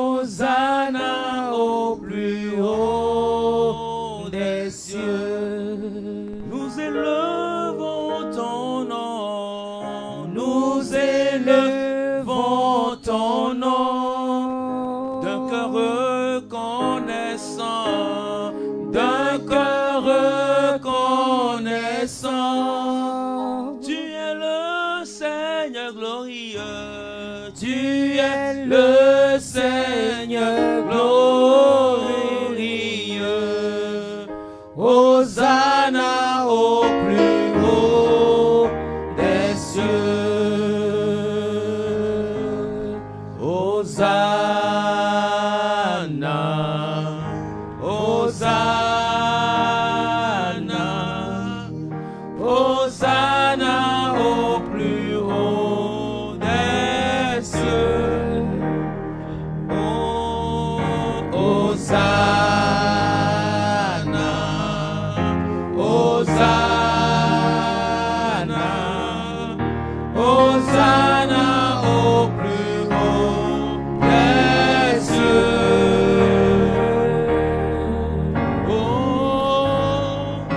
Hosanna au plus haut des cieux. Nous élevons ton nom, Nous élevons ton nom d'un cœur reconnaissant, d'un cœur reconnaissant. Tu es le Seigneur glorieux, Tu es le Seigneur glorieux. Hosanna au plus haut des cieux. Hosanna, Hosanna, Hosanna au plus haut des cieux. Hosanna, Hosanna, Hosanna au plus haut des cieux.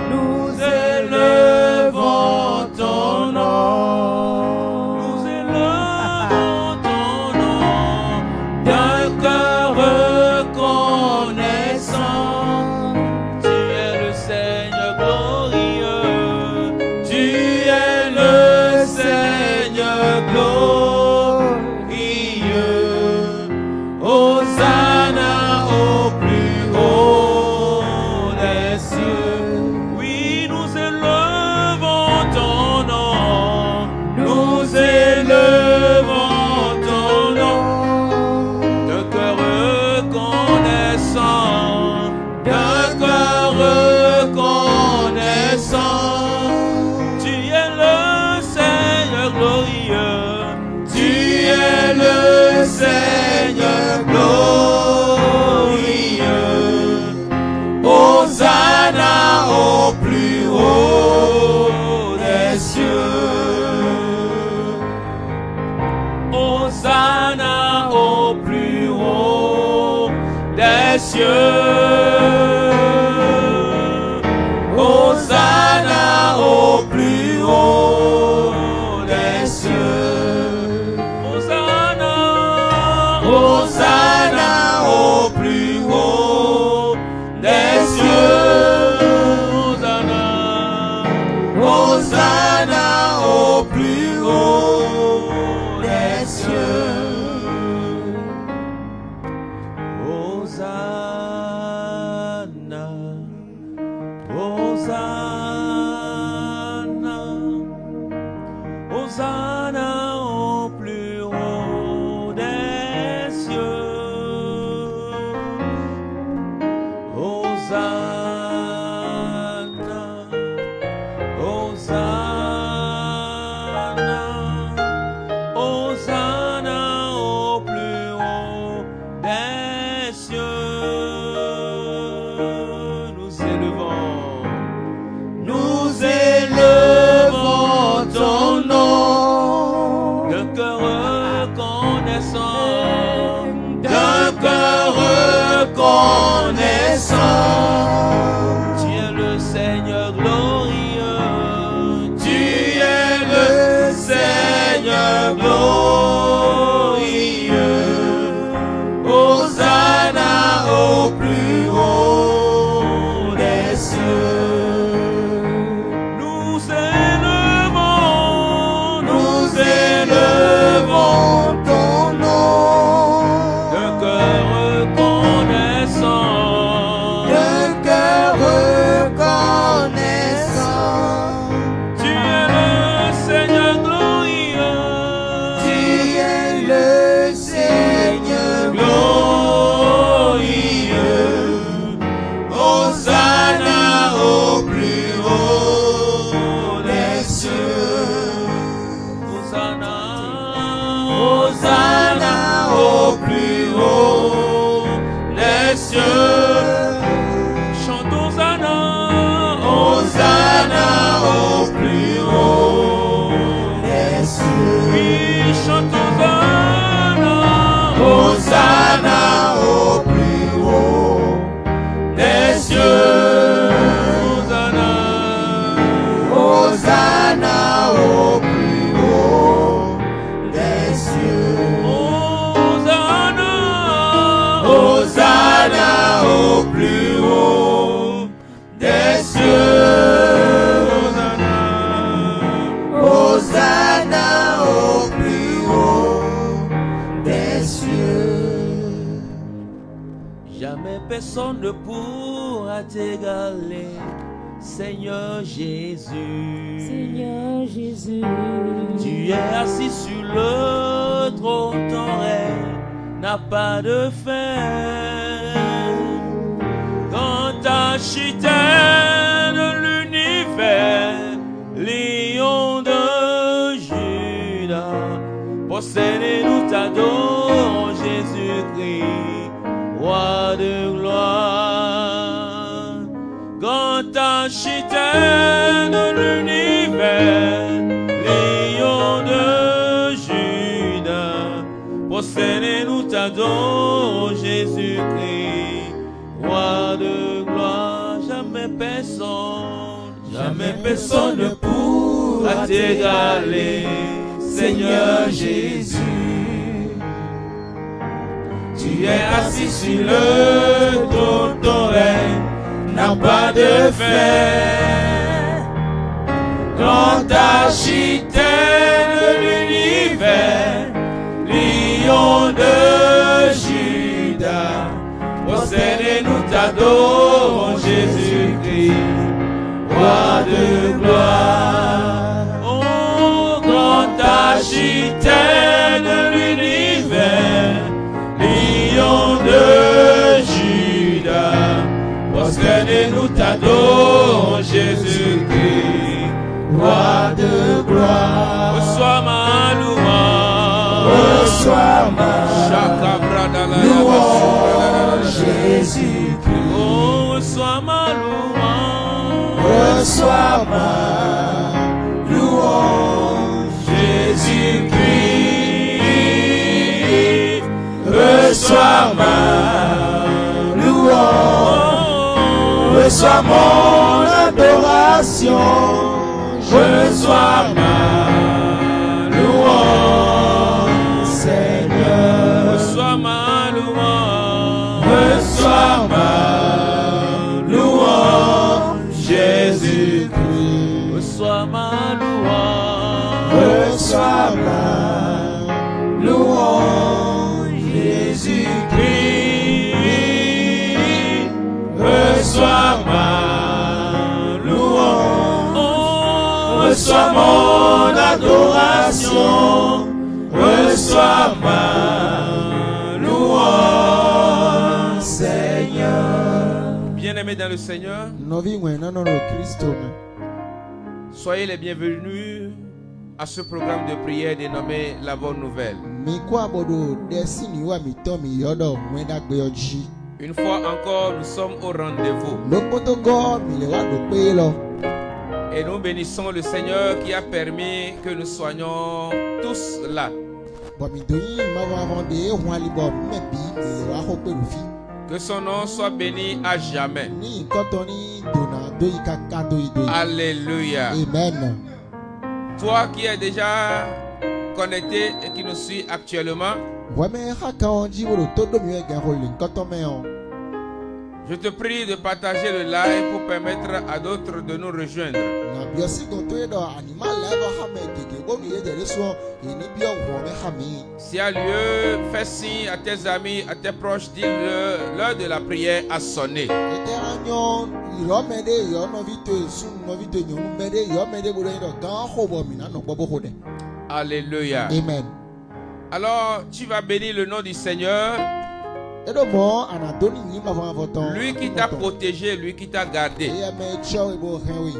Nous élevons ton nom. nous élevons ton nom, D'un cœur reconnaissant. tu es le Seigneur glorieux, Tu es le Seigneur glorieux. Hosanna au plus haut des cieux. oui nous élevons ton nom, Nous élevons ton nom. d'un cœur reconnaissant, D'un cœur reconnaissant. tu es le Seigneur glorieux, Tu es le Seigneur glorieux. Hosanna au plus haut des cieux. Hosanna au plus haut des cieux. Hosanna au plus haut des cieux. Hosanna, Hosanna au plus haut des cieux. Hosanna, Hosanna au plus haut des cieux. Hosanna, Hosanna, Hosanna au plus haut des cieux. Hosanna, Hosanna, Hosanna au plus haut des cieux. Nous élevons, Nous élevons ton nom. d'un cœur reconnaissant, D'un cœur reconnaissant. tu es le Seigneur glorieux, Tu es le Seigneur glorieux. Hosanna au plus haut des cieux. nous élevons, Nous élevons ton nom. d'un cœur reconnaissant, D'un cœur reconnaissant. tu es le Seigneur glorieux, Tu es le Seigneur glorieux. Jamais personne ne pourra t'égaler, Seigneur Jésus. Seigneur Jésus, Tu es assis sur le trône, ton règne n'a pas de fin. Quand architecte de l'univers, lion de Juda, possède nous t'adorons, Jésus-Christ, roi de gloire. Quand architecte de l'univers, lion de Juda, possède nous t'adorons, Jésus-Christ, roi de gloire. Jamais personne ne pourra t'égaler, Seigneur Jésus. Tu es assis sur le trône, ton règne n'a pas de fin. Grand architecte de l'univers, lion de Juda, possède et nous t'adorons, Jésus-Christ, roi de gloire. Oh, grand architecte de l'univers, lion de Juda, possède et nous t'adorons, Jésus-Christ, roi de gloire. Reçois ma louange, Reçois ma louange, Jésus-Christ. Oh, reçois ma louange, Reçois ma louange, Jésus-Christ. Reçois ma louange, reçois mon adoration. Reçois ma louange, Seigneur. reçois ma louange, Reçois ma louange, Jésus-Christ. reçois ma louange, Reçois ma louange, Jésus-Christ. Reçois ma louange, reçois mon adoration. Reçois ma louange, Seigneur. Bien-aimés dans le Seigneur, Novi mwena no Kristo me. soyez les bienvenus à ce programme de prière dénommé La Bonne Nouvelle. Mi kwa bodo desini wa mi to mi yodo mwenda gbeoji. Une fois encore, nous sommes au rendez-vous Lopoto go mi le wa do pe lo. et nous bénissons le Seigneur qui a permis que nous soyons tous là. Bo mi do yin ma wa von de ehun ali bo me bi mi le wa ho pe rufi. Que son nom soit béni à jamais. Ni nkoto ni dona do yi kaka do yi do yi. Alléluia. Amen. Toi qui es déjà connecté et qui nous suis actuellement, Weme haka on ji wo to do mi we gan ho le nkoto me on. je te prie de partager le live pour permettre à d'autres de nous rejoindre. Na biosi gonto e do animal level ha me keke bo mi ye de so e ni bio wo me ha mi. S'il y a lieu, fais signe à tes amis, à tes proches, dis-le, l'heure de la prière a sonné. Eteranyo iro mede yo no vito sun no vito nyu mede yo mede bo do gan ho bo mi na no bobo ho de. Alléluia. Amen. Alors, tu vas bénir le nom du Seigneur, Edo mo anadoni ni ma van voton. lui qui t'a protégé, lui qui t'a gardé. E me cho e bo henwi.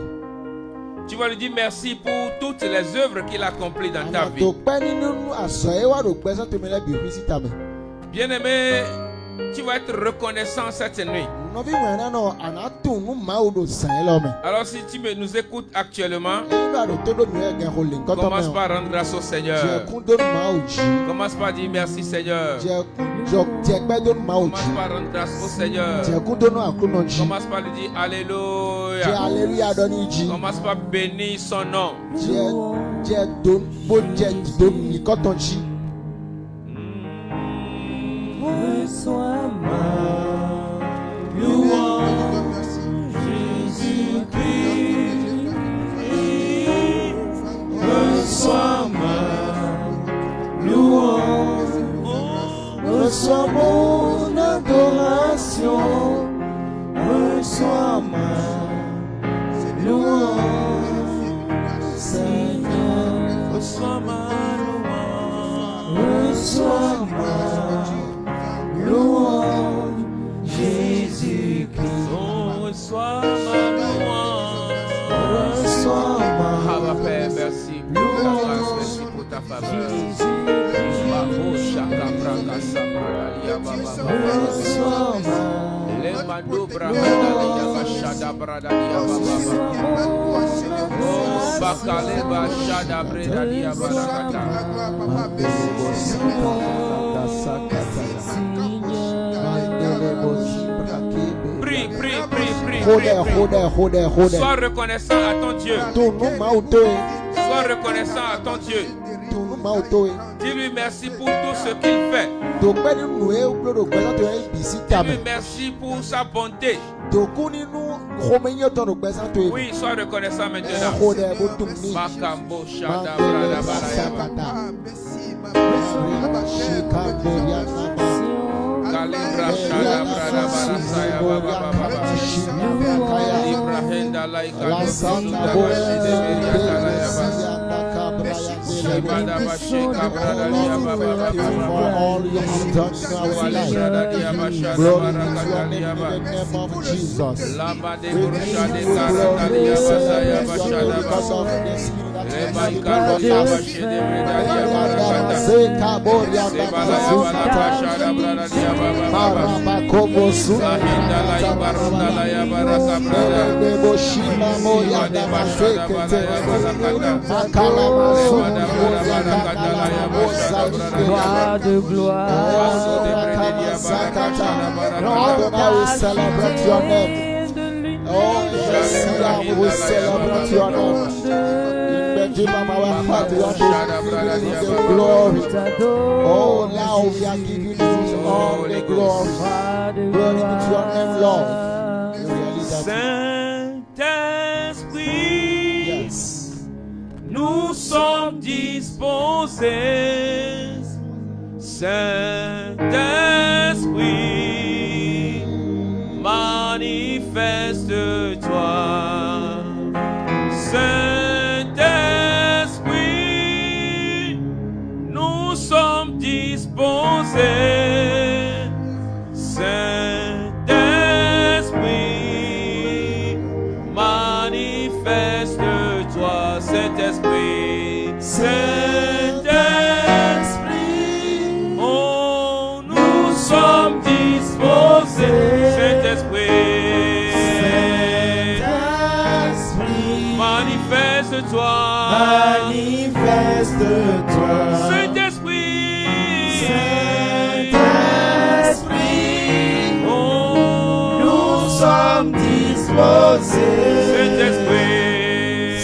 Tu vas lui dire merci pour toutes les œuvres qu'il a accomplies dans ta vie. To pe ninu aso e wa do pe so to me le bi visita me. Bien-aimé, tu vas être reconnaissant cette nuit. No vi wena no anatu nu ma o do san e lo me. Alors, si tu nous écoutes actuellement, E do do to do mi e gan ho le nkoto me. commence par rendre grâce au Seigneur. Je kun do ma o ji. Commence par dire merci Seigneur. Je pe do ma o Commence ji. par rendre grâce au Seigneur. Je kun do no akuno ji. Commence par lui dire Je Alléluia. hallelujah doni ji. Commence par bénir son nom. Je do bo je do mi koton ji. reçois ma louange, Jésus-Christ. Reçois ma louange. Reçois mon adoration. Sois reconnaissant à ton Dieu. Sois reconnaissant à ton Dieu. Dis-lui merci pour tout ce qu'il fait. Dis-lui merci pour sa bonté. Oui, sois reconnaissant maintenant. Makambo Shada Brada Barayaba. Kalibra Shada Brada Barasaya Baba Baba. Ibrahim Dalai Kalibra Shida Beria Kalayaba. Shibada Bashika Brada Liaba Baba Baba. Wali Brada Liaba Shada Barakata Liaba. Lamba de Burusha de Karata Liaba Saya Bashada Baba. Reba Ikaro Liaba Shide Brada Liaba Barakata. Sebala Yabala Bashada Brada Liaba Baba. Sahinda La Ibarunda La Yabaraka Brada. Shibade Bashada Bala Yabarakata. Gloire de gloire. We celebrate your name. Oh, yes, we celebrate your name. In the deep of our heart, we are the glory. Oh, now we are giving you all the glory. Glory be to your name, Lord. Saint-Esprit, Yes. nous sommes disposés. Saint-Esprit, manifeste-toi. Saint-Esprit, nous sommes disposés. Saint-Esprit, manifeste-toi. Saint-Esprit, Saint-Esprit, oh, nous sommes disposés. Saint-Esprit, manifeste-toi. Manifeste-toi. Saint-Esprit, Saint-Esprit, oh, nous sommes disposés. Saint-Esprit,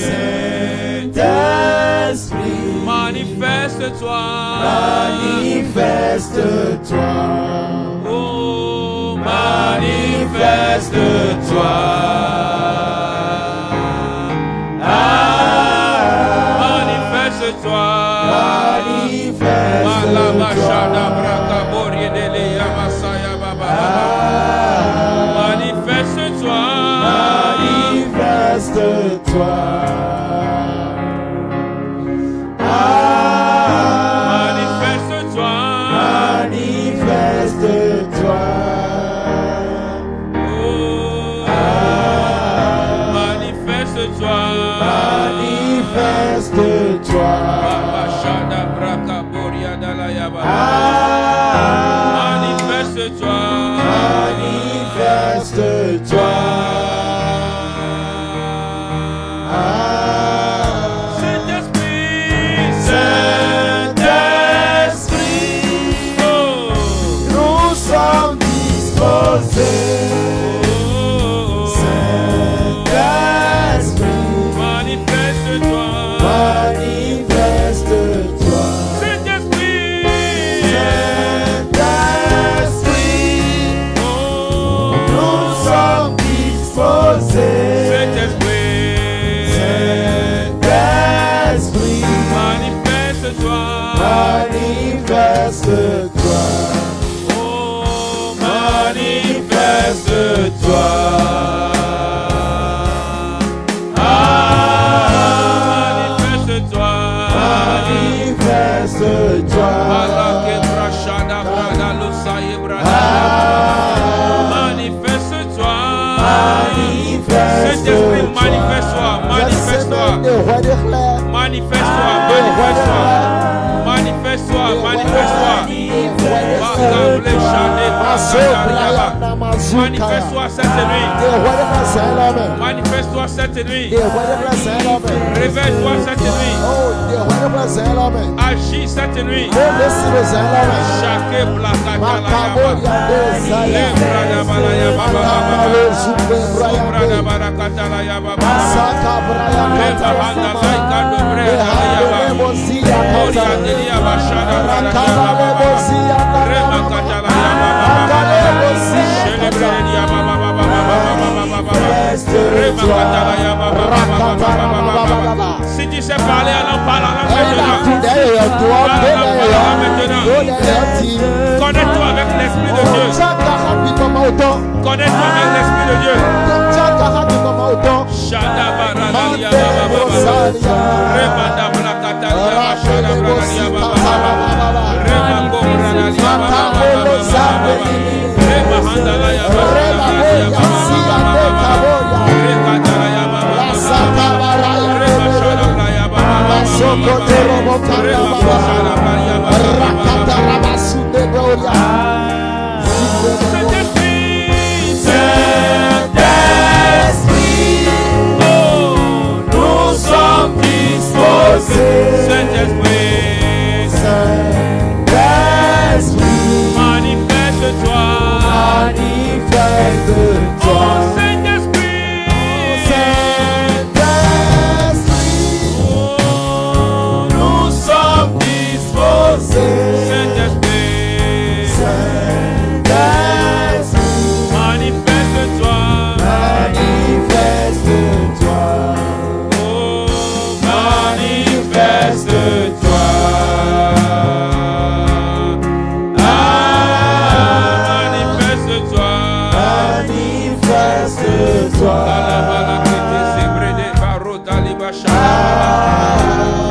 Saint-Esprit, manifeste-toi. manifeste-toi. Oh, manifeste-toi. Manifeste-toi. Malabashada braka borie dele yamasaya baba. Manifeste-toi. Manifeste-toi. Manifeste-toi. Manifeste-toi. Oh, manifeste-toi. Manifeste-toi. Babashada braka boria dala yaba. Manifeste-toi. Manifeste-toi. Saint-Esprit, Saint-Esprit, oh, nous sommes disposés. Saint-Esprit, manifeste-toi. manifeste-toi. Saint-Esprit, Saint-Esprit, oh, nous sommes disposés. Saint-Esprit, Saint-Esprit, manifeste-toi. manifeste-toi. Oh, manifeste-toi. Manifeste-toi. Manifeste-toi. Alake brashada brada lusaye brada. Manifeste-toi. Saint-Esprit, manifeste-toi. Manifeste-toi. Manifeste-toi. Manifeste-toi. Manifeste-toi cette nuit. Manifeste-toi cette nuit. Réveille-toi cette nuit. Agis cette nuit. Chaque si tu sais parler, alors parle maintenant. Connecte-toi avec l'Esprit de Dieu. Connecte-toi avec l'Esprit de Dieu.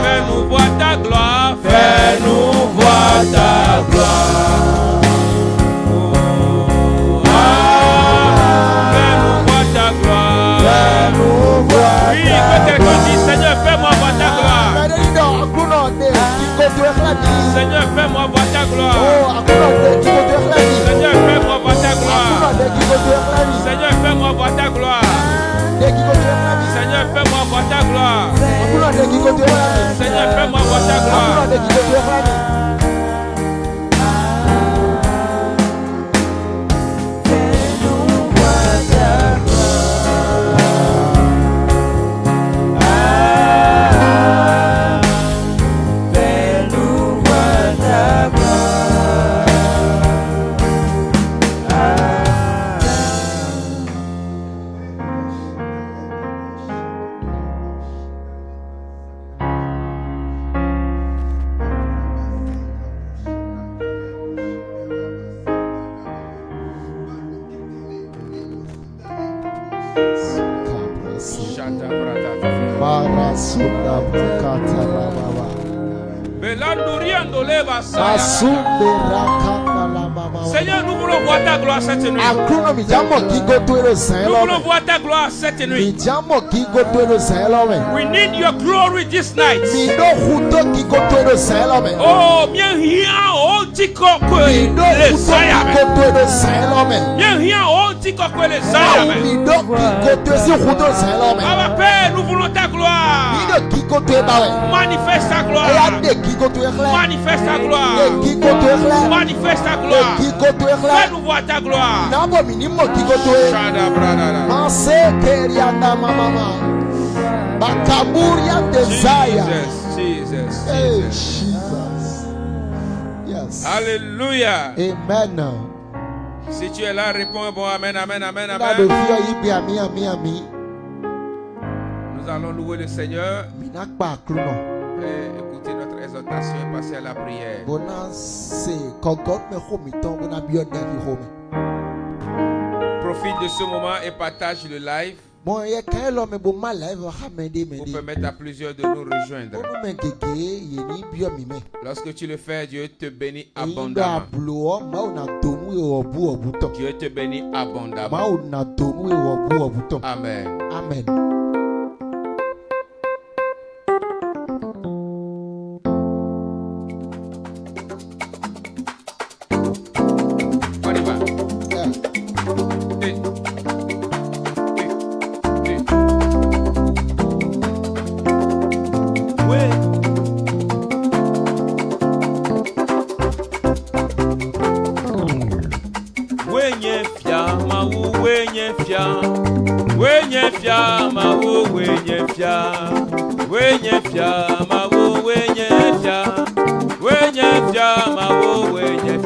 Fais-nous voir ta gloire, fais-nous voir ta gloire. Fais-nous voir ta gloire. Oui, que quelqu'un dise, Seigneur, fais-moi voir ta gloire. Seigneur, fais-moi voir ta gloire. Seigneur, fais-moi voir ta gloire. Seigneur, fais-moi voir ta gloire. Seigneur, fais-moi voir ta gloire. Seigneur, fais-moi voir ta gloire. Seigneur, nous voulons voir ta gloire cette nuit. Nous voulons voir ta gloire cette nuit. We need your glory this night. Oh, bien rien, oh, tico que les sayames. Bien rien, oh, tico que les sayames. Our Père, nous voulons ta gloire. Manifeste ta gloire. Manifeste ta gloire. Manifeste ta gloire. Fais-nous voir ta gloire. Jesus. Yes. Alléluia. Amen. Si tu es là, réponds un bon amen, amen, amen, amen. Nous allons louer le Seigneur. Et écouter notre exhortation et passer à la prière. Profite de ce moment et partage le live pour permettre à plusieurs de nous rejoindre. Lorsque tu le fais, Dieu te bénit abondamment. Dieu te bénit abondamment. Amen. Amen. wenye fia mawu wenye fia wenye fia mawu wenye fia wenye fia mawu wenye fia wenye fia mawu wenye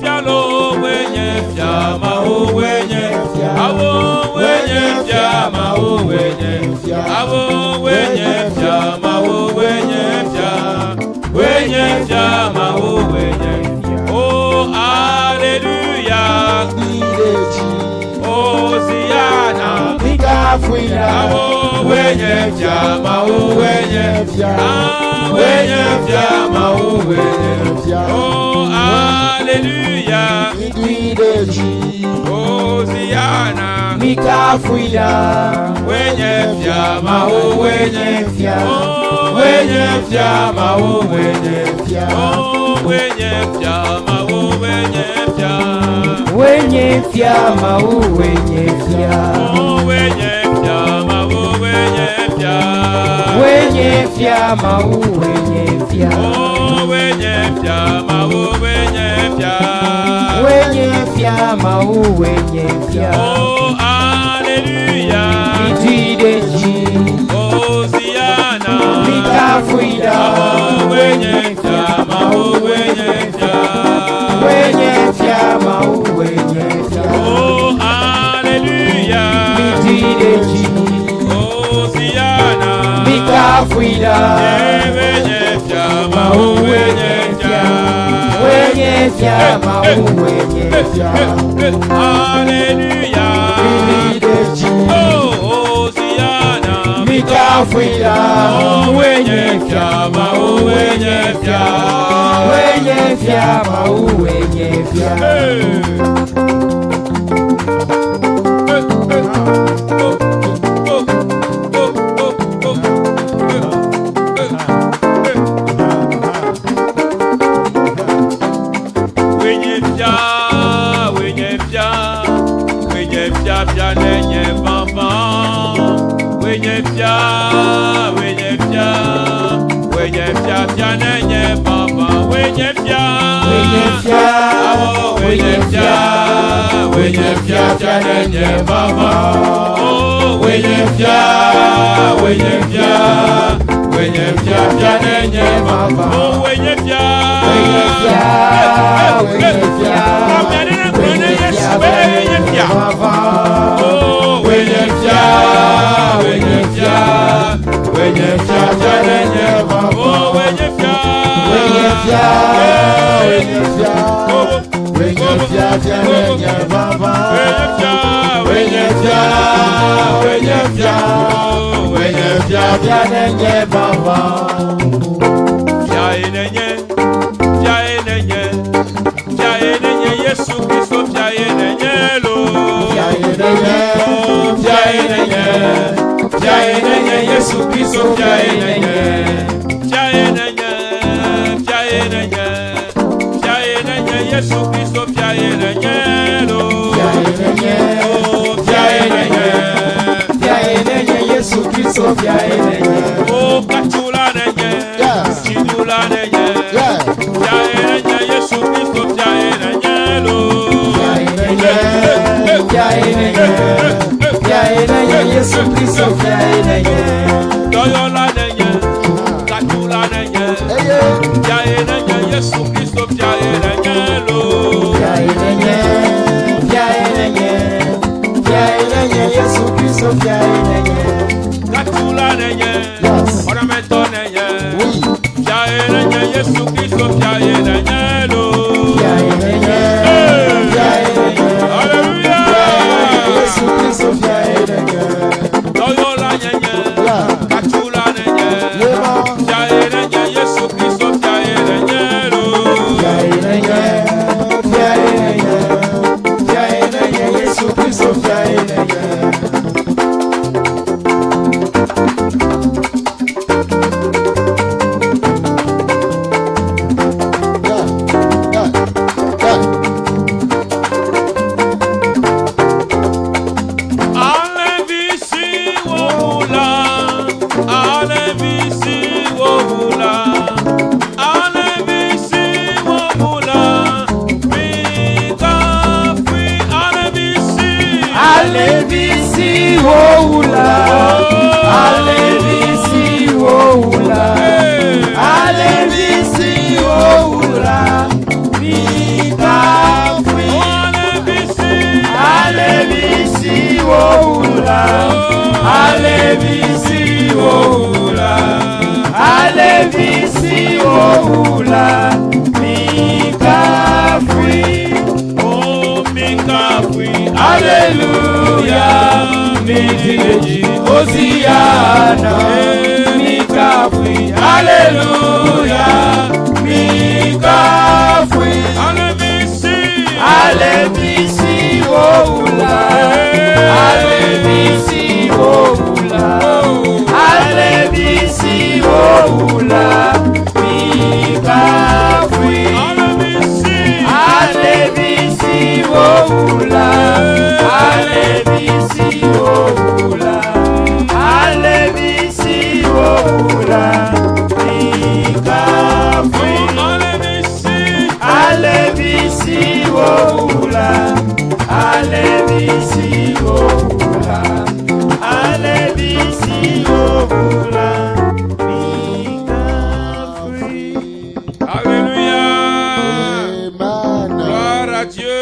fia lo wenye fia mawu wenye awo wenye fia mawu wenye awo wenye fia mawu wenye fia mawu wenye oh hallelujah Hosiana awo wenye fia mawu wenye mawu wenye oh hallelujah Hosiana Mikafuida wenye fia mawu wenye fia wenye fia mawu wenye fia oh wenye fia mawu wenye fia wenye fia mawu wenye fia oh wenye fia mawu wenye fia wenye fia mawu wenye fia oh wenye fia mawu wenye fia wenye fia mawu wenye fia oh hallelujah Mijideji Hosiana Mikafuida wenye fia mawu wenye fia mawu wenye fia oh hallelujah Mijideji Hosiana Mikafuida wenye fia mawu wenye fia mawu wenye fia hallelujah Mijideji oh Hosiana Mikafuida wenye fia mawu wenye fia mawu wenye fia Wenye baba oh wenye fia nenye baba oh wenye fia amene kone Yesu wenye fia oh wenye fia nenye baba oh wenye fia Yesu Kristo lo Yesu Kristo Yesu Kristo lo Yesu Kristo oh kachula nenye chidula nenye Yesu Kristo lo Yesu Kristo doyola nenye kachula nenye Yesu Kristo lo Yesu Kristo Katula nenye, ornamento nenye, Yesu Kristo nenye lo. Hallelujah. Yesu Kristo Doyola nenye, katula nenye, Yesu Kristo nenye lo. Yesu Kristo Alevisi woula, alevisi woula, alevisi woula, mika fui. Alevisi woula, alevisi woula, alevisi woula, mika fui. Alléluia, Midi, Hosiana, Mikafui, Alléluia, Mikafui, Alevisi, Woula, Alevisi, Woula, Alevisi, Woula, Mikafui, Alevisi, Woula. Alevisi woula, alevisi woula, mikafui. Alevisi woula, alevisi woula, alevisi woula, mikafui. Alléluia. Amen. Gloire à Dieu.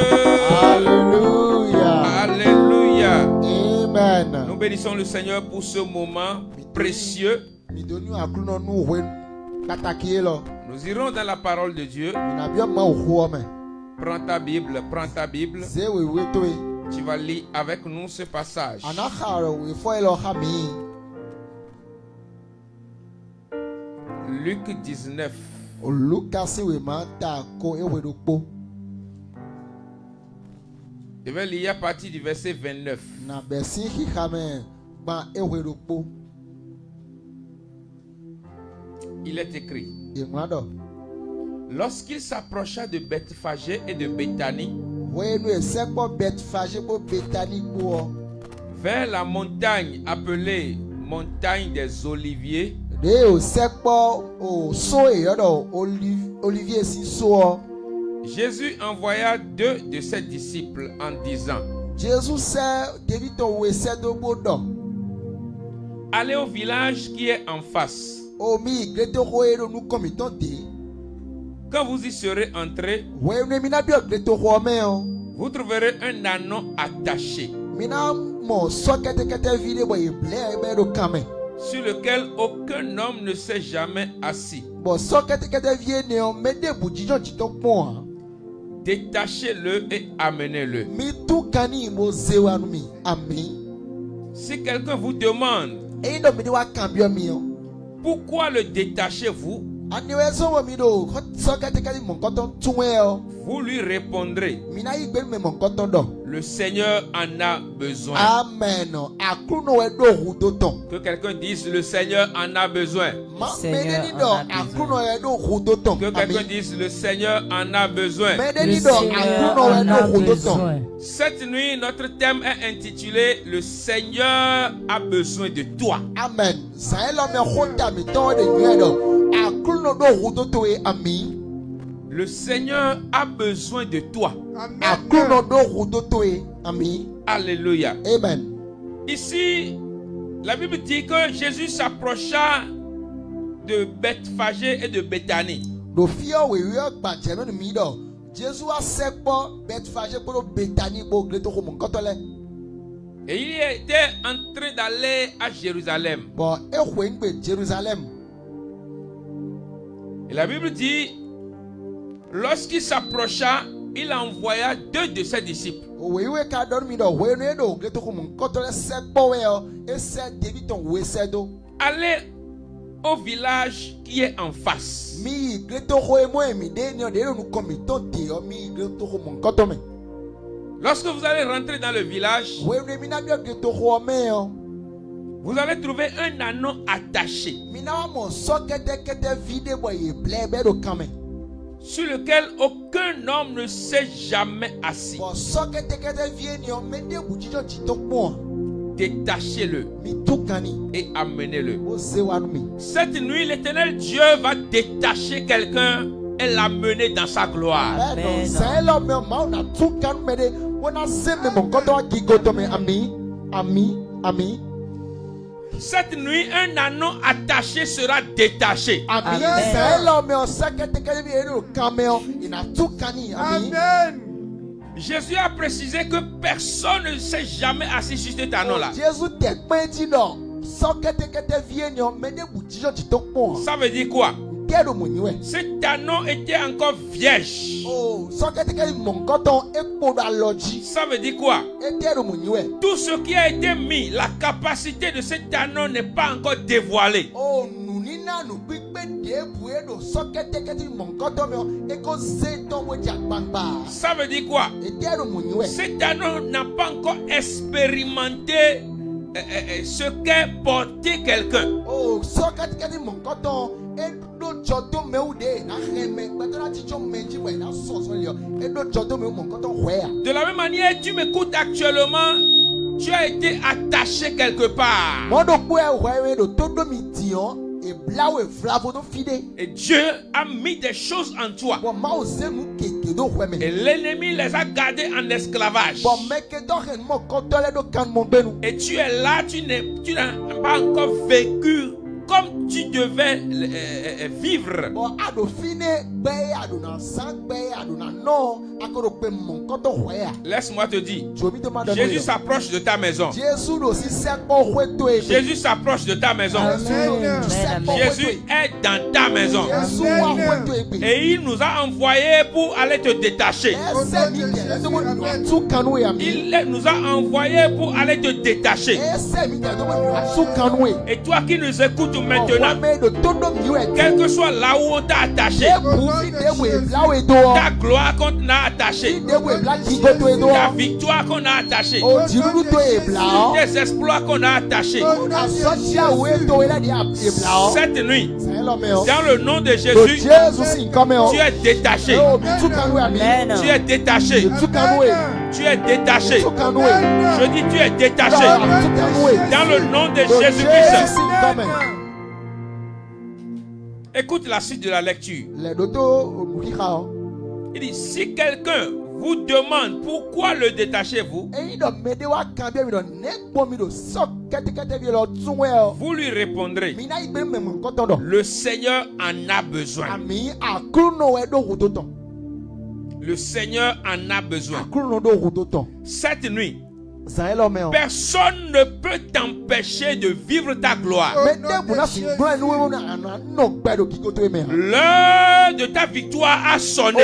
Alléluia. Alléluia. Amen. Nous bénissons le Seigneur pour ce moment précieux. Nous irons dans la parole de Dieu. Prends ta Bible, prends ta Bible. Tu vas lire avec nous ce passage. Luc 19. Je vais lire à partir du verset 29. Il est écrit: lorsqu'il s'approcha de Bethphagée et de Béthanie, vers la montagne appelée montagne des Oliviers, Jésus envoya 2 de ses disciples en disant: allez au village qui est en face. Quand vous y serez entrés, vous trouverez un ânon attaché, sur lequel aucun homme ne s'est jamais assis. Détachez-le et amenez-le. Si quelqu'un vous demande pourquoi le détachez-vous, vous lui répondrez: le Seigneur en a besoin. Amen. Que quelqu'un dise: le Seigneur en a besoin. Que quelqu'un dise: le Seigneur en a besoin. Cette nuit, notre thème est intitulé: le Seigneur a besoin de toi. Amen. Le Seigneur a besoin de toi. Alléluia. Amen. Ici, la Bible dit que Jésus s'approcha de Bethphagée et de Béthanie. Et il était en train d'aller à Jérusalem. Et la Bible dit, lorsqu'il s'approcha, il envoya 2 de ses disciples. Allez au village qui est en face. Lorsque vous allez rentrer dans le village, vous allez trouver un ânon attaché, sur lequel aucun homme ne s'est jamais assis. Détachez-le et amenez-le. Cette nuit, l'Éternel Dieu va détacher quelqu'un et l'amener dans sa gloire. Cette nuit, un anneau attaché sera détaché. Amen. Jésus a précisé que personne ne s'est jamais assis sur cet anneau-là. Ça veut dire quoi? Cet anneau était encore vierge. Ça veut dire quoi? Tout ce qui a été mis, la capacité de cet anneau n'est pas encore dévoilée. Ça veut dire quoi? Cet anneau n'a pas encore expérimenté ce qu'est porter quelqu'un. De la même manière, tu m'écoutes actuellement, tu as été attaché quelque part. Et Dieu a mis des choses en toi. Et l'ennemi les a gardés en esclavage. Et tu es là, tu n'as pas encore vécu comme tu devais vivre. Laisse-moi te dire, Jésus s'approche de ta maison. Jésus s'approche de ta maison. Jésus est dans ta maison. Et il nous a envoyés pour aller te détacher. Il nous a envoyés pour aller te détacher. Et toi qui nous écoutes maintenant, quel que soit là où on t'a attaché, ta gloire qu'on a attachée, ta victoire qu'on a attachée, tes exploits qu'on a attachés, cette nuit, dans le nom de Jésus, tu es détaché. Tu es détaché. Tu es détaché. Je dis tu es détaché. Dans le nom de Jésus-Christ. Écoute la suite de la lecture. Il dit, si quelqu'un vous demande pourquoi le détachez-vous, vous lui répondrez, le Seigneur en a besoin. Le Seigneur en a besoin. Cette nuit, personne ne peut t'empêcher de vivre ta gloire. L'heure de ta victoire a sonné.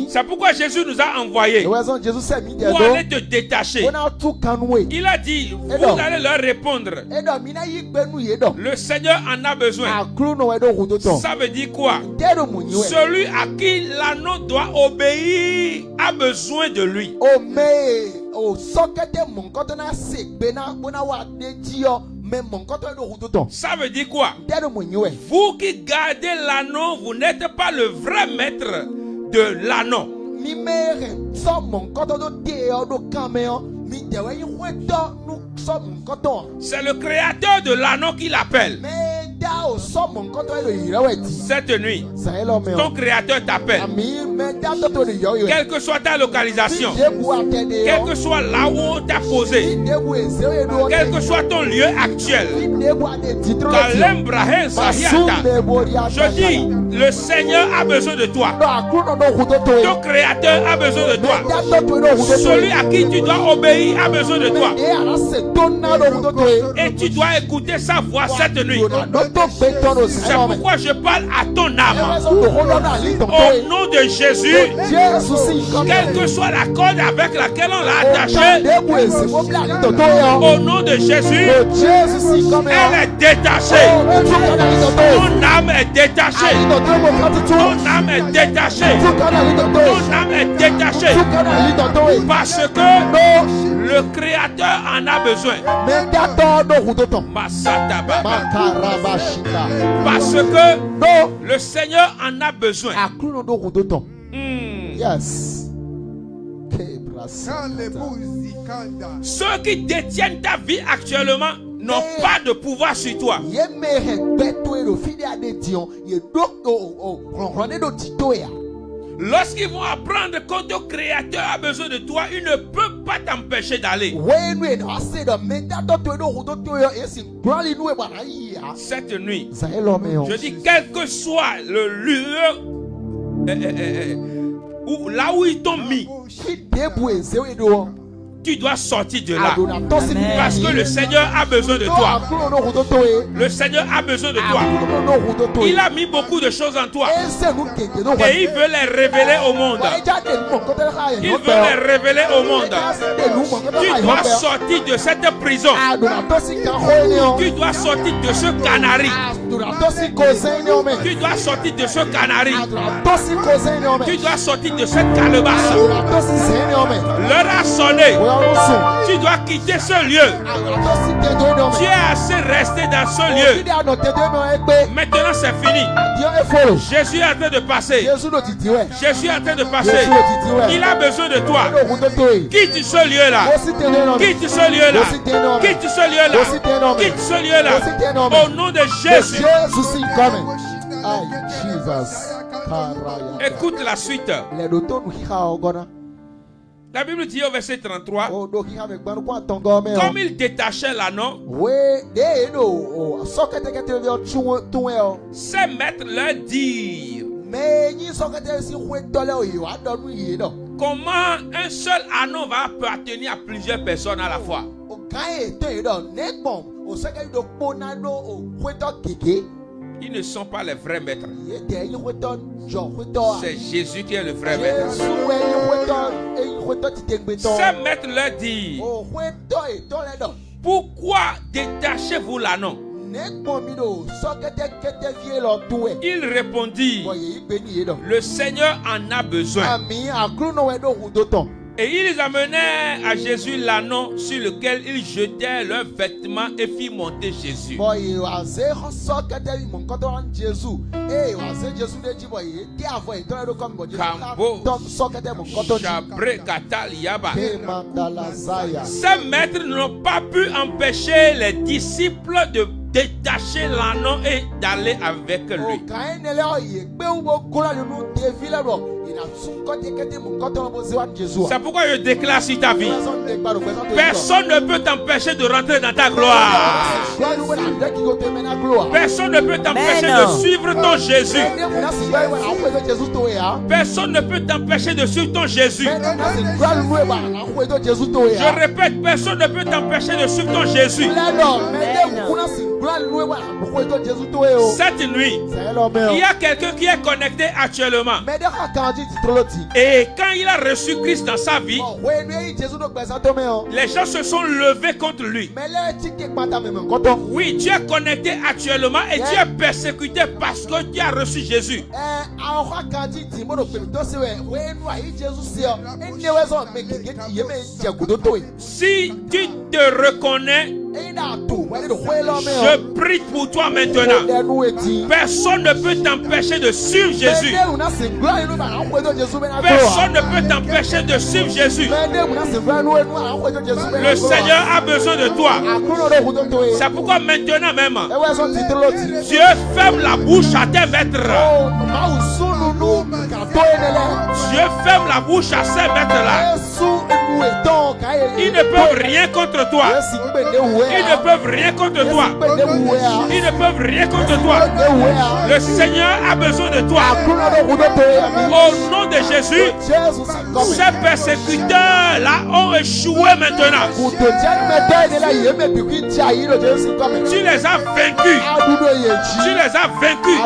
C'est pourquoi Jésus nous a envoyés pour aller te détacher. Il a dit, vous allez leur répondre, le Seigneur en a besoin. Ça veut dire quoi? Celui à qui l'anneau doit obéir a besoin de lui. Ça veut dire quoi? Vous qui gardez l'anneau, vous n'êtes pas le vrai maître de l'anneau. C'est le créateur de l'anneau qui l'appelle. Cette nuit, ton créateur t'appelle. Quelle que soit ta localisation, quel que soit là où on t'a posé, quel que soit ton lieu actuel, je dis, le Seigneur a besoin de toi. Ton créateur a besoin de toi. Celui à qui tu dois obéir a besoin de toi. Et tu dois écouter sa voix cette nuit. C'est pourquoi je parle à ton âme. Au nom de Jésus, quelle que soit la corde avec laquelle on l'a attaché, au nom de Jésus, elle est détachée. Ton âme est détachée. Ton âme est détachée. Ton âme est détachée. Parce que le Créateur en a besoin. Parce que le Seigneur en a besoin. Yes. Ceux qui détiennent ta vie actuellement n'ont pas de pouvoir sur toi. Lorsqu'ils vont apprendre quand ton créateur a besoin de toi, il ne peut pas t'empêcher d'aller. Cette nuit, je dis, quel que soit le lieu là où ils t'ont mis, tu dois sortir de là. Parce que le Seigneur a besoin de toi. Le Seigneur a besoin de toi. Il a mis beaucoup de choses en toi. Et il veut les révéler au monde. Il veut les révéler au monde. Tu dois sortir de cette prison. Tu dois sortir de ce canari. Tu dois sortir de ce canari. Tu dois sortir de cette calebasse. L'heure a sonné. Tu dois quitter ce lieu. Tu es assez resté dans ce lieu. Maintenant c'est fini. Jésus est en train de passer. Jésus est en train de passer. Il a besoin de toi. Quitte ce lieu-là. Quitte ce lieu-là. Quitte ce lieu-là. Quitte ce lieu-là. Au nom de Jésus. Écoute la suite. La Bible dit au verset 33, comme il détachait l'anneau, ses maîtres leur dirent, comment un seul anneau va appartenir à plusieurs personnes à la fois? Ils ne sont pas les vrais maîtres. C'est Jésus qui est le vrai maître. Ces maîtres leur disent, pourquoi détachez-vous l'anneau? Il répondit, le Seigneur en a besoin. Et ils amenèrent à Jésus l'anneau sur lequel ils jetèrent leurs vêtements et firent monter Jésus. Ces maîtres n'ont pas pu empêcher les disciples de détacher l'anneau et d'aller avec lui. C'est pourquoi je déclare sur ta vie, personne ne peut t'empêcher de rentrer dans ta gloire. Personne ne peut t'empêcher de suivre ton Jésus. Personne ne peut t'empêcher de suivre ton Jésus. Je répète, personne ne peut t'empêcher de suivre ton Jésus. Cette nuit, il y a quelqu'un qui est connecté actuellement. Et quand il a reçu Christ dans sa vie, les gens se sont levés contre lui. Oui, tu es connecté actuellement et tu es persécuté parce que tu as reçu Jésus. Si tu te reconnais, je prie pour toi maintenant. Personne ne peut t'empêcher de suivre Jésus. Personne ne peut t'empêcher de suivre Jésus. Le Seigneur a besoin de toi. C'est pourquoi maintenant même, Dieu ferme la bouche à tes maîtres. Dieu ferme la bouche à ces maîtres-là. Ils ne peuvent rien contre toi. Ils ne peuvent rien contre toi. Ils ne peuvent rien contre toi. Le Seigneur a besoin de toi. Au nom de Jésus, ces persécuteurs-là ont échoué maintenant. Tu les as vaincus. Tu les as vaincus.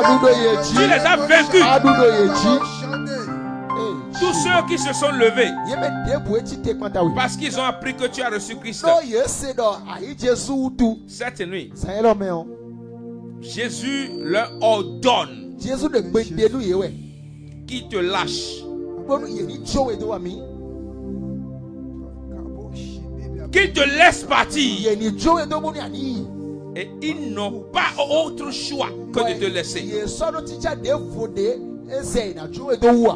Tu les as vaincus. Tous ceux qui se sont levés parce qu'ils ont appris que tu as reçu Christ cette nuit, Jésus leur ordonne qu'ils te lâchent, qu'ils te laissent partir. Et ils n'ont pas autre choix que de te laisser.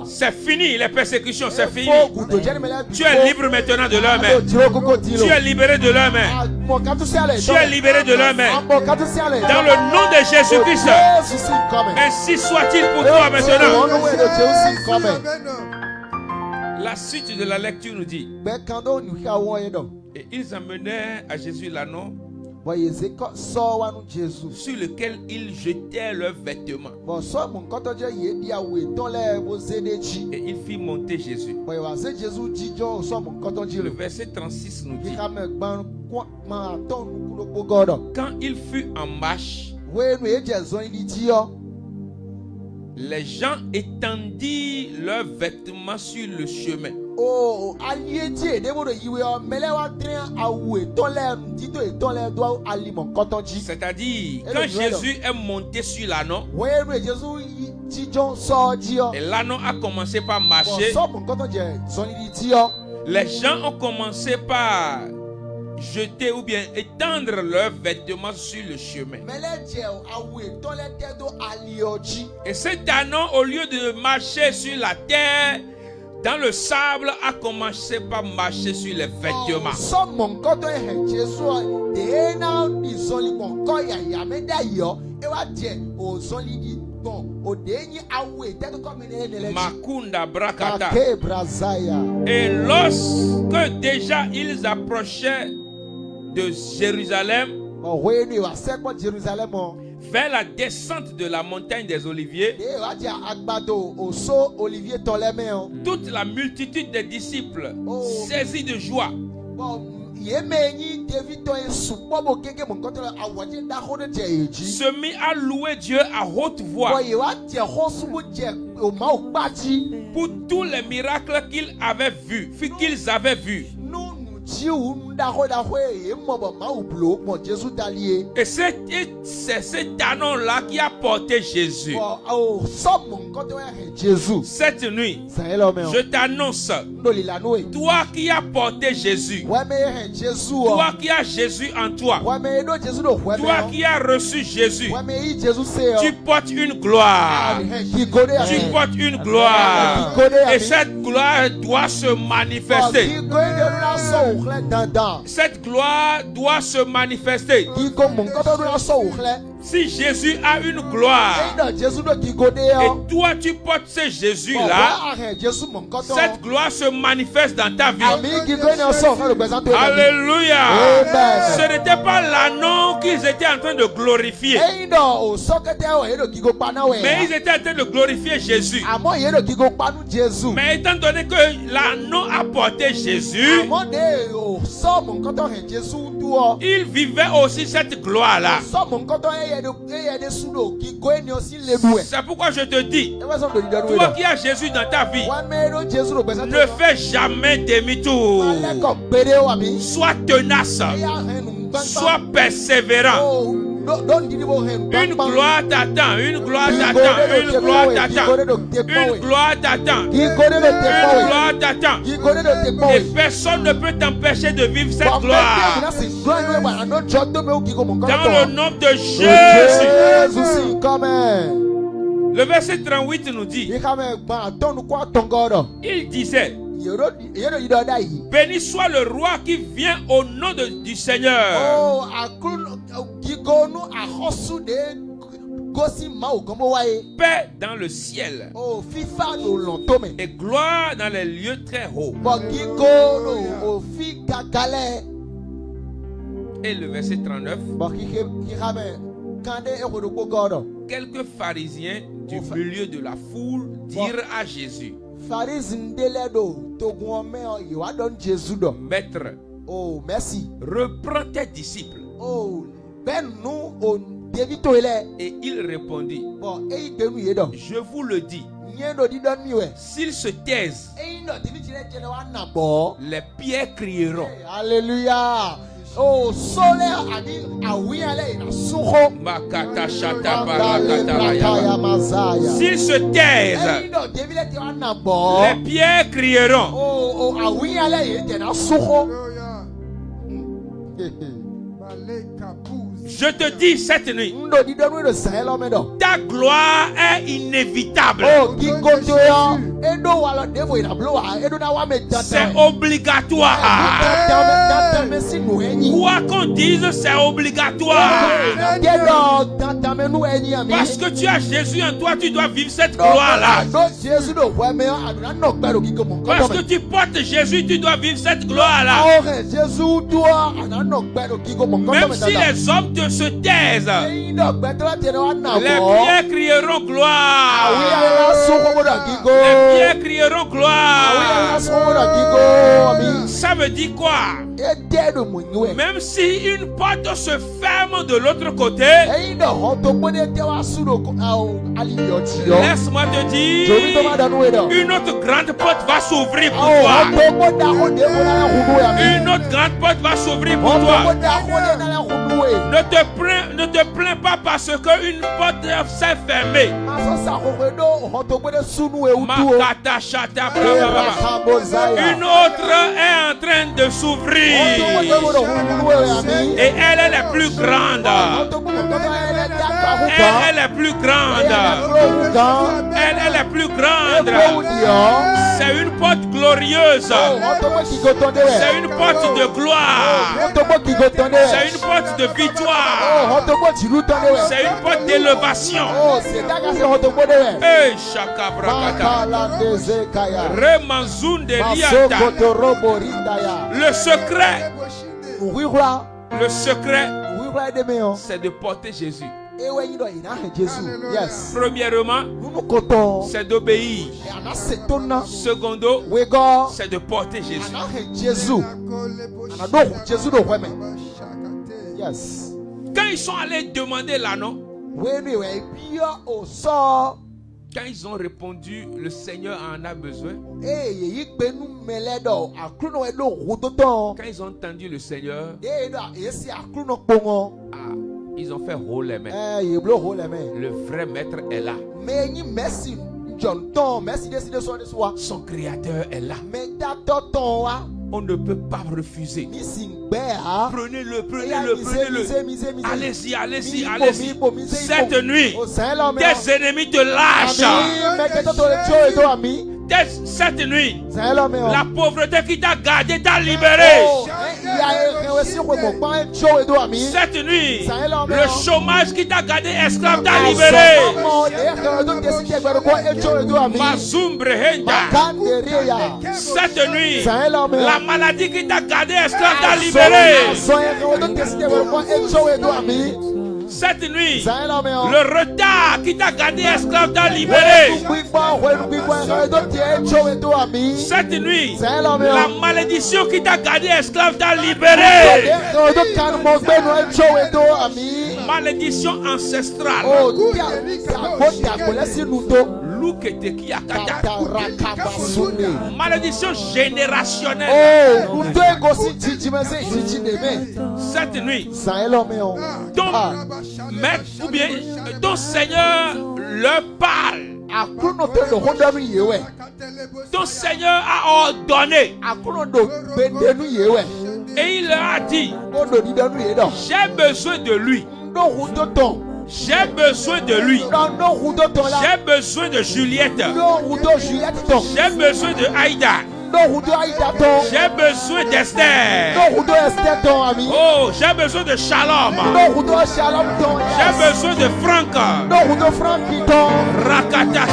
C'est fini, les persécutions, c'est fini. Tu es libre maintenant de leurs mains. Tu es libéré de leurs mains. Tu es libéré de leurs mains. Dans le nom de Jésus-Christ. Ainsi soit-il pour toi maintenant. La suite de la lecture nous dit: et ils amenèrent à Jésus l'anneau sur lequel ils jetaient leurs vêtements. Et ils firent monter Jésus. Le verset 36 nous dit: quand il fut en marche, les gens étendirent leurs vêtements sur le chemin. C'est-à-dire, quand Jésus est monté sur l'anneau, et l'anneau a commencé par marcher, les gens ont commencé par jeter ou bien étendre leurs vêtements sur le chemin. Et cet anneau, au lieu de marcher sur la terre, dans le sable, a commencé par marcher sur les vêtements. Makunda Brakata. Et lorsque déjà ils approchaient de Jérusalem, vers la descente de la montagne des Oliviers, toute la multitude des disciples, saisis de joie, se mit à louer Dieu à haute voix pour tous les miracles qu'ils avaient vus. Et c'est cet anneau-là qui a porté Jésus. Cette nuit, je t'annonce, toi qui as porté Jésus, toi qui as Jésus en toi, toi qui as reçu Jésus, tu portes une gloire. Tu portes une gloire. Et cette gloire doit se manifester. Cette gloire doit se manifester. Si Jésus a une gloire et toi tu portes ce Jésus-là, cette gloire se manifeste dans ta vie. Alléluia. Ce n'était pas l'anneau qu'ils étaient en train de glorifier, mais ils étaient en train de glorifier Jésus. Mais étant donné que l'anneau a porté Jésus, il vivait aussi cette gloire-là. C'est pourquoi je te dis, toi qui as Jésus dans ta vie, ne fais jamais demi-tour. Sois tenace, sois persévérant. Une gloire t'attend, une gloire t'attend, une gloire t'attend, une gloire t'attend, une gloire t'attend. Et personne ne peut t'empêcher de vivre cette gloire. Dans le nom de Jésus. Le verset 38 nous dit, il disait: béni soit le roi qui vient au nom du Seigneur. Paix dans le ciel et gloire dans les lieux très hauts. Et le verset 39, quelques pharisiens du milieu de la foule dirent à Jésus: Maître, reprends tes disciples. Et il répondit: je vous le dis, s'ils se taisent, les pierres crieront. Alléluia. S'ils se taisent, les pierres crieront. Je te dis cette nuit, ta gloire est inévitable. C'est obligatoire. Quoi qu'on dise, c'est obligatoire. Parce que tu as Jésus en toi, tu dois vivre cette gloire-là. Parce que tu portes Jésus, tu dois vivre cette gloire-là. Même si les hommes se taisent, les pierres crieront gloire. Les pierres crieront gloire. Ça veut dire quoi? Même si une porte se ferme de l'autre côté, laisse-moi te dire, une autre grande porte va s'ouvrir pour toi. Une autre grande porte va s'ouvrir pour toi. Ne te plains pas parce qu'une porte s'est fermée. Une autre est en train de s'ouvrir. Et elle est la plus grande. Elle est la plus grande. Elle est la plus grande. C'est une porte glorieuse. C'est une porte de gloire. C'est une porte de victoire. C'est une porte d'élévation. Eh, Shakabrakata. Remanzunde Liata. Le secret, c'est de porter Jésus. Premièrement, c'est d'obéir. Secondo, c'est de porter Jésus. Quand ils sont allés demander l'anneau, quand ils ont répondu, le Seigneur en a besoin. Quand ils ont entendu le Seigneur, ils ont fait haut les mains. Le vrai maître est là. Son créateur est là. On ne peut pas refuser. Prenez-le. Allez-y. Cette nuit, tes ennemis te lâchent. Cette nuit, la pauvreté qui t'a gardé t'a libéré. Cette nuit, le chômage qui t'a gardé esclave t'a libéré. Cette nuit, la maladie qui t'a gardé esclave t'a libéré. Cette nuit, le retard qui t'a gardé esclave t'a libéré. Cette nuit, la malédiction qui t'a gardé esclave t'a libéré. Malédiction ancestrale. Malédiction générationnelle. Cette nuit, maître ou bien ton Seigneur leur parle. Ton Seigneur a ordonné. Et il leur a dit, j'ai besoin de lui. J'ai besoin de lui. J'ai besoin de Juliette. J'ai besoin de Aïda. J'ai besoin d'Esther. Oh, j'ai besoin de Shalom. J'ai besoin de Franck. Rakata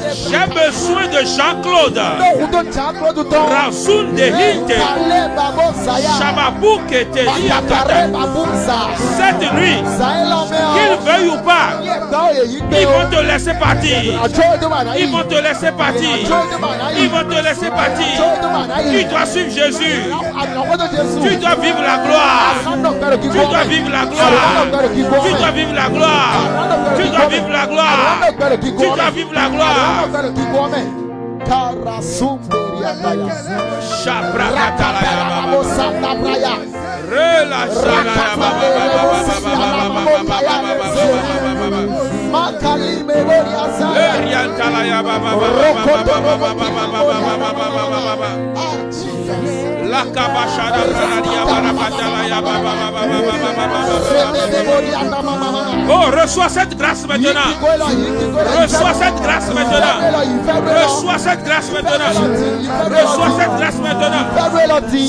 j'ai besoin de Jean-Claude. Razoun de Hinte. Shababouk et cette nuit, qu'ils veuillent ou pas, ils vont te laisser partir. Ils vont te laisser partir. Ils vont te laisser partir. Tu dois suivre Jésus. Tu dois vivre la gloire. Tu dois vivre la gloire. Tu dois vivre la gloire. Tu dois vivre la gloire. Tu dois vivre la gloire. La Oh, reçois cette grâce maintenant. Reçois cette grâce maintenant. Reçois cette grâce maintenant. Reçois cette grâce maintenant.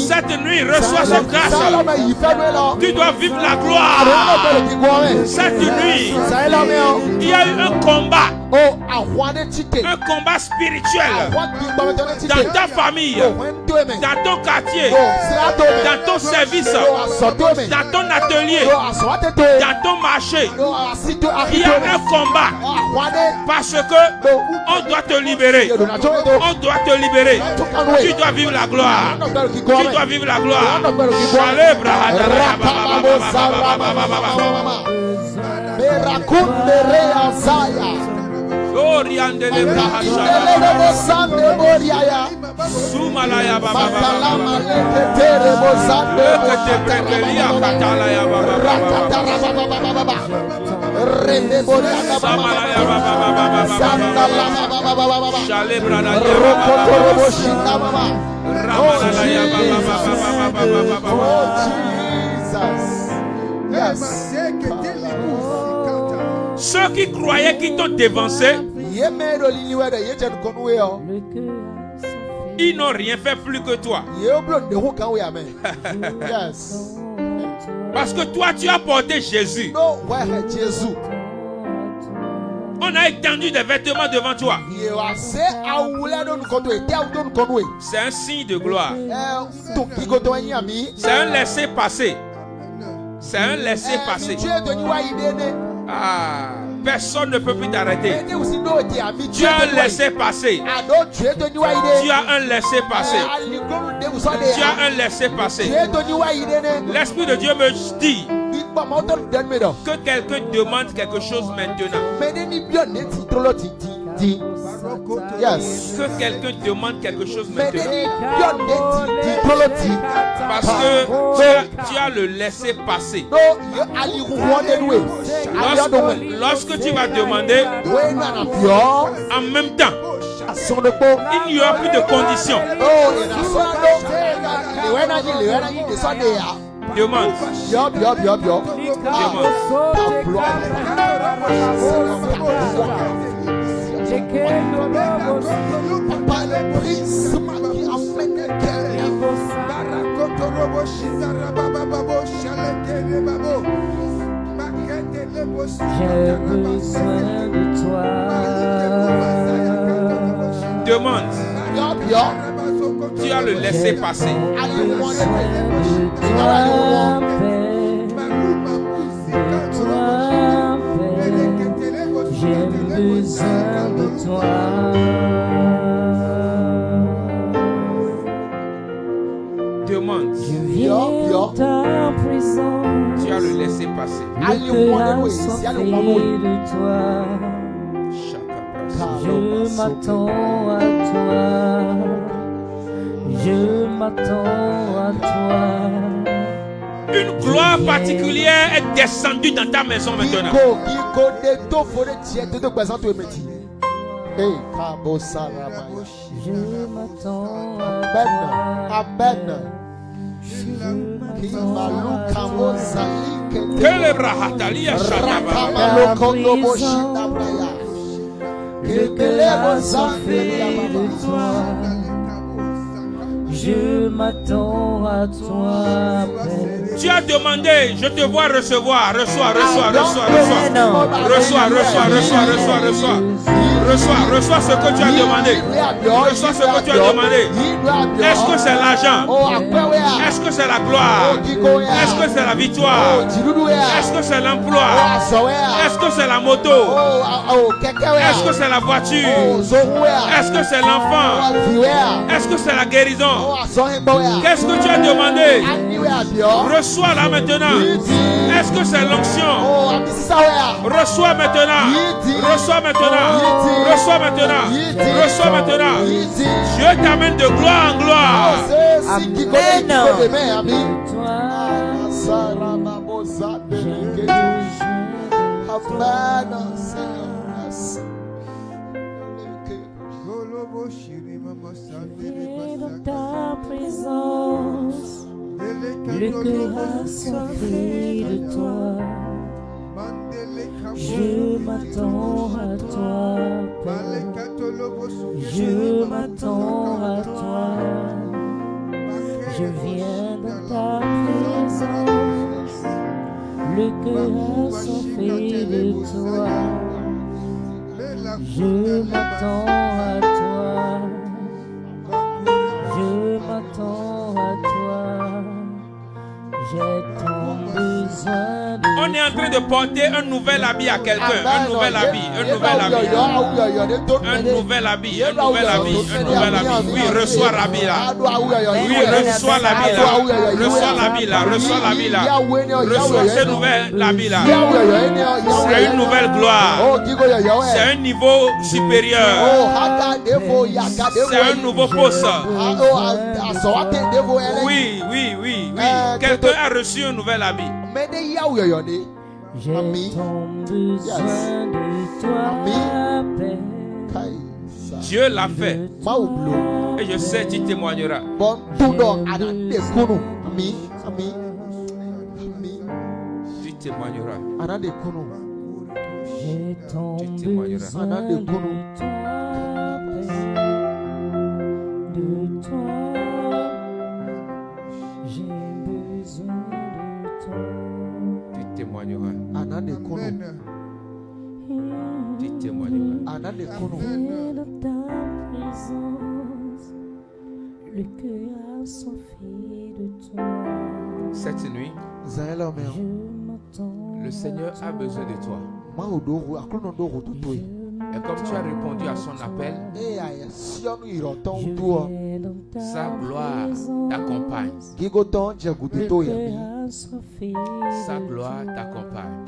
Cette nuit, reçois cette grâce. Tu dois vivre la gloire. Cette nuit, il y a eu un combat. Un combat spirituel dans ta famille, dans ton quartier, dans ton service, dans ton atelier, dans ton marché. Il y a un combat parce que on doit te libérer. On doit te libérer. Tu dois vivre la gloire. Tu dois vivre la gloire. Oriandele Sumalaya Baba ceux qui croyaient qu'ils t'ont dévancé, ils n'ont rien fait plus que toi. Parce que toi, tu as porté Jésus. On a étendu des vêtements devant toi. C'est un signe de gloire. C'est un laissez-passer. C'est un laissez-passer. Ah, personne ne peut plus t'arrêter. Tu as un laissez-passer. Tu as un laissez-passer. Tu as un laissez-passer. L'Esprit de Dieu me dit que quelqu'un demande quelque chose maintenant. Que quelqu'un demande quelque chose maintenant. Parce que tu as le laisser passer. Lorsque tu vas demander, en même temps, il n'y aura plus de conditions. Demande. J'ai besoin de toi. Demande. Tu as le laisser passer. J'ai besoin de toi. Demande. Je viens de ta prison. Tu as le laisser passer. Le cœur assoiffé de toi. Je m'attends à toi. Je m'attends à toi. Une gloire particulière est descendue dans ta maison maintenant. Je m'attends à Amen. Que le brahatalia shataba. le cœur assoiffé de toi. Je m'attends à toi. Tu as demandé, je te vois recevoir. Reçois, reçois, reçois, reçois. Reçois, reçois, reçois, reçois, reçois. Reçois, reçois ce que tu as demandé. Reçois ce que tu as demandé. Est-ce que c'est l'argent? Est-ce que c'est la gloire? Est-ce que c'est la victoire? Est-ce que c'est l'emploi? Est-ce que c'est la moto? Est-ce que c'est la voiture? Est-ce que c'est l'enfant? Est-ce que c'est la guérison? Qu'est-ce que tu as demandé? Reçois là maintenant. Est-ce que c'est l'onction? Reçois maintenant. Reçois maintenant. Reçois maintenant. Reçois maintenant. Dieu t'amène de gloire en gloire. dans ta présence, le cœur assoiffé de toi. Je m'attends à toi, Père. Je m'attends à toi. Je viens dans ta présence, le cœur assoiffé de toi. Je m'attends à toi. Je m'attends à toi. J'ai tant besoin de On est en train de porter un nouvel habit à quelqu'un. Un nouvel habit. Un nouvel habit. Un nouvel habit. Un nouvel habit. Un nouvel habit. Oui, reçois l'habit là. Oui, reçois l'habit là. Reçois l'habit là. Reçois l'habit là. Reçois ce nouvel habit là. C'est une nouvelle gloire. C'est un niveau supérieur. C'est un nouveau poste. Oui, oui, oui, oui. Quelqu'un a reçu un nouvel habit. J'ai tant besoin de toi, Père. Dieu l'a fait. Et je sais, tu témoigneras. Tu témoigneras. J'ai tant Tu témoigneras. besoin de toi, Père. De toi. J'ai besoin de toi. Tu témoigneras. Tu témoigneras. Et dans ta présence, le cœur assoiffé de toi. Cette nuit, Je m'attends. le Seigneur a besoin de toi. Je Et comme tu as répondu à son appel, sa gloire t'accompagne. Sa gloire t'accompagne.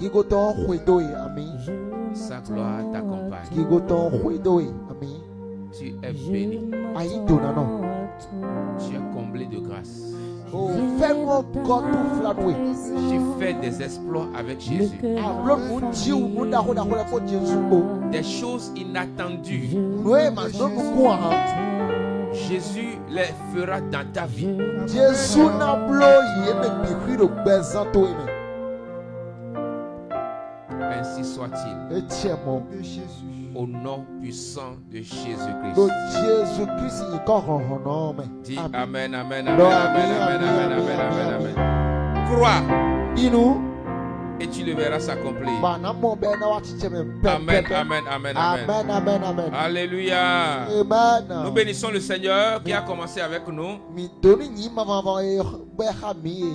Sa gloire t'accompagne. Tu es béni. Tu es comblé de grâce. Tu fais des exploits avec Jésus. Des choses inattendues. Jésus les fera dans ta vie. Ainsi soit-il. Au nom puissant de Jésus-Christ. Dis Amen, Amen, Amen, Amen, Amen, Amen, Amen, Amen, Amen. Crois et tu le verras s'accomplir. Amen, Amen, Amen, Amen. Alléluia. Nous bénissons le Seigneur qui a commencé avec nous.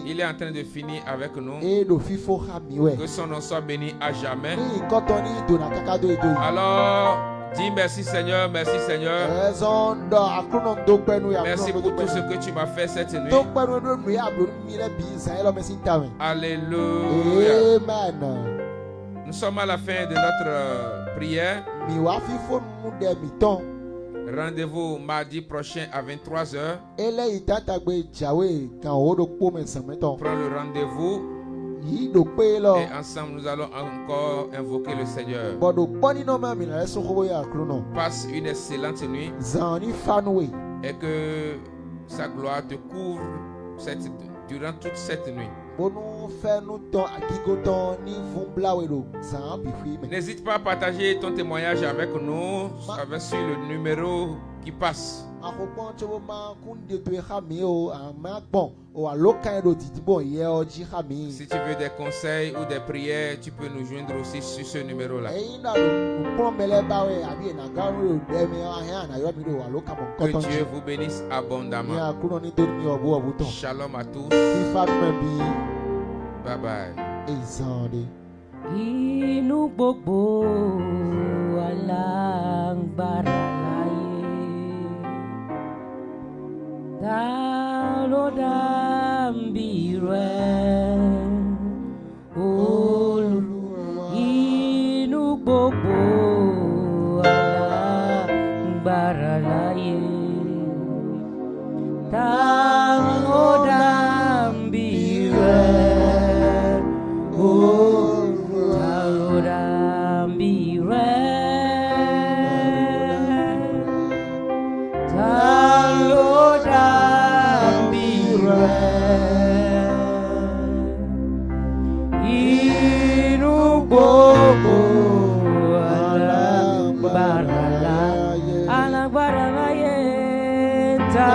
Il est en train de finir avec nous. Que son nom soit béni à jamais. Alors, dis merci Seigneur, merci Seigneur. Merci pour tout ce que tu m'as fait cette nuit. Alléluia. Nous sommes à la fin de notre prière. Rendez-vous mardi prochain à 23h. Prends le rendez-vous. Et ensemble, nous allons encore invoquer le Seigneur. Passe une excellente nuit. Et que sa gloire te couvre durant toute cette nuit. N'hésite pas à partager ton témoignage avec nous sur le numéro qui passe. Si tu veux des conseils ou des prières, tu peux nous joindre aussi sur ce numéro-là. Que Dieu vous bénisse abondamment. Shalom à tous. Bye bye. Inu gbogbo alágbára láyé, ta ló dàbí rẹ̀, Olúwa. Inu gbogbo alágbára láyé, ta ló dàbí rẹ̀, ta ló dàbí rẹ̀. ta ló dàbí rẹ̀. Inú gbogbo alágbára láyé, ta